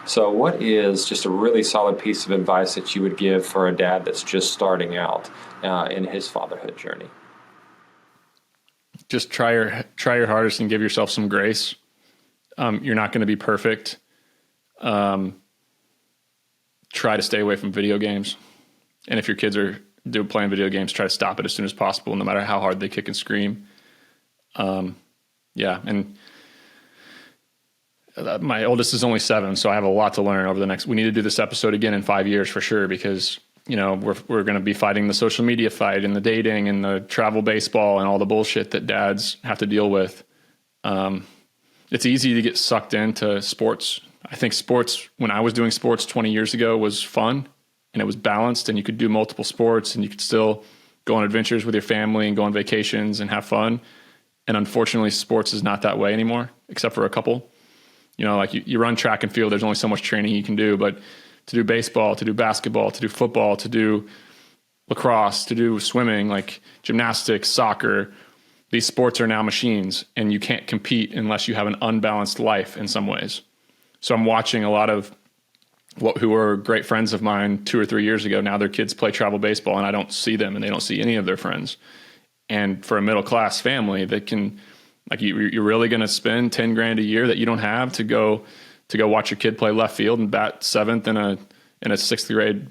So what is just a really solid piece of advice that you would give for a dad that's just starting out in his fatherhood journey? Just try your hardest and give yourself some grace. You're not going to be perfect. Try to stay away from video games. And if your kids are playing video games, try to stop it as soon as possible, no matter how hard they kick and scream. Yeah. And my oldest is only 7, so I have a lot to learn over the next, we need to do this episode again in 5 years for sure, because, you know, we're going to be fighting the social media fight and the dating and the travel baseball and all the bullshit that dads have to deal with. It's easy to get sucked into sports. I think sports, when I was doing sports 20 years ago, was fun and it was balanced, and you could do multiple sports and you could still go on adventures with your family and go on vacations and have fun. And unfortunately, sports is not that way anymore, except for a couple. You know, like you run track and field, there's only so much training you can do, but to do baseball, to do basketball, to do football, to do lacrosse, to do swimming, like gymnastics, soccer, these sports are now machines, and you can't compete unless you have an unbalanced life in some ways. So I'm watching a lot of who were great friends of mine 2 or 3 years ago. Now their kids play travel baseball and I don't see them and they don't see any of their friends. And for a middle-class family that can, like, you're really going to spend 10 grand a year that you don't have to go watch your kid play left field and bat 7th in a 6th grade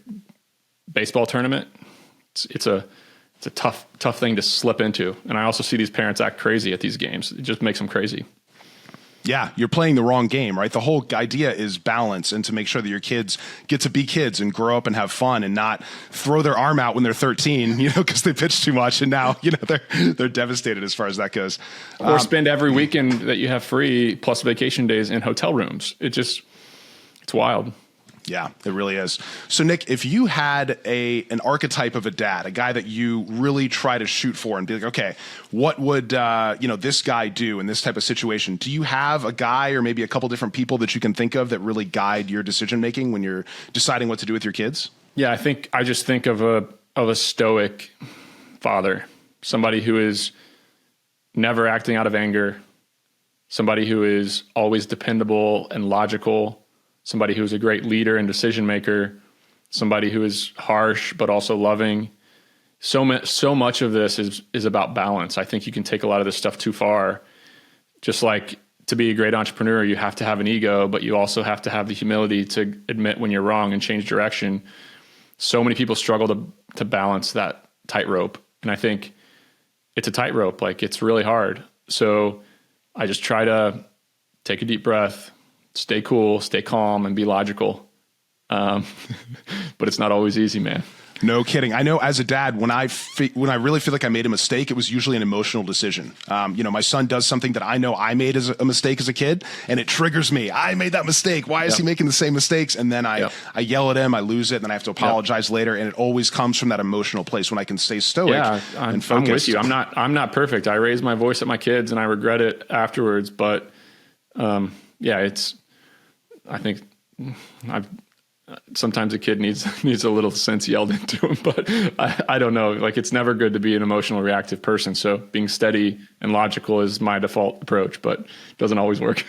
baseball tournament. It's a tough thing to slip into. And I also see these parents act crazy at these games. It just makes them crazy. Yeah, you're playing the wrong game, right? The whole idea is balance, and to make sure that your kids get to be kids and grow up and have fun and not throw their arm out when they're 13, you know, because they pitch too much, and now, you know, they're devastated as far as that goes. Or spend every weekend that you have free plus vacation days in hotel rooms. It's wild. Yeah, it really is. So Nick, if you had an archetype of a dad, a guy that you really try to shoot for and be like, okay, what would this guy do in this type of situation? Do you have a guy or maybe a couple different people that you can think of that really guide your decision making when you're deciding what to do with your kids? Yeah, I just think of a stoic father, somebody who is never acting out of anger, somebody who is always dependable and logical, somebody who's a great leader and decision maker, somebody who is harsh but also loving. So much of this is about balance. I think you can take a lot of this stuff too far. Just like to be a great entrepreneur, you have to have an ego, but you also have to have the humility to admit when you're wrong and change direction. So many people struggle to balance that tightrope. And I think it's a tightrope. Like, it's really hard. So I just try to take a deep breath, stay cool, stay calm, and be logical. But it's not always easy, man. No kidding. I know as a dad, when I really feel like I made a mistake, it was usually an emotional decision. My son does something that I know I made as a mistake as a kid, and it triggers me. I made that mistake. Why is he making the same mistakes? And then I yell at him, I lose it, and then I have to apologize later. And it always comes from that emotional place when I can stay stoic and focused. I'm with you. I'm not perfect. I raise my voice at my kids and I regret it afterwards. But I think sometimes a kid needs a little sense yelled into him, but I don't know. Like, it's never good to be an emotional, reactive person. So being steady and logical is my default approach, but it doesn't always work.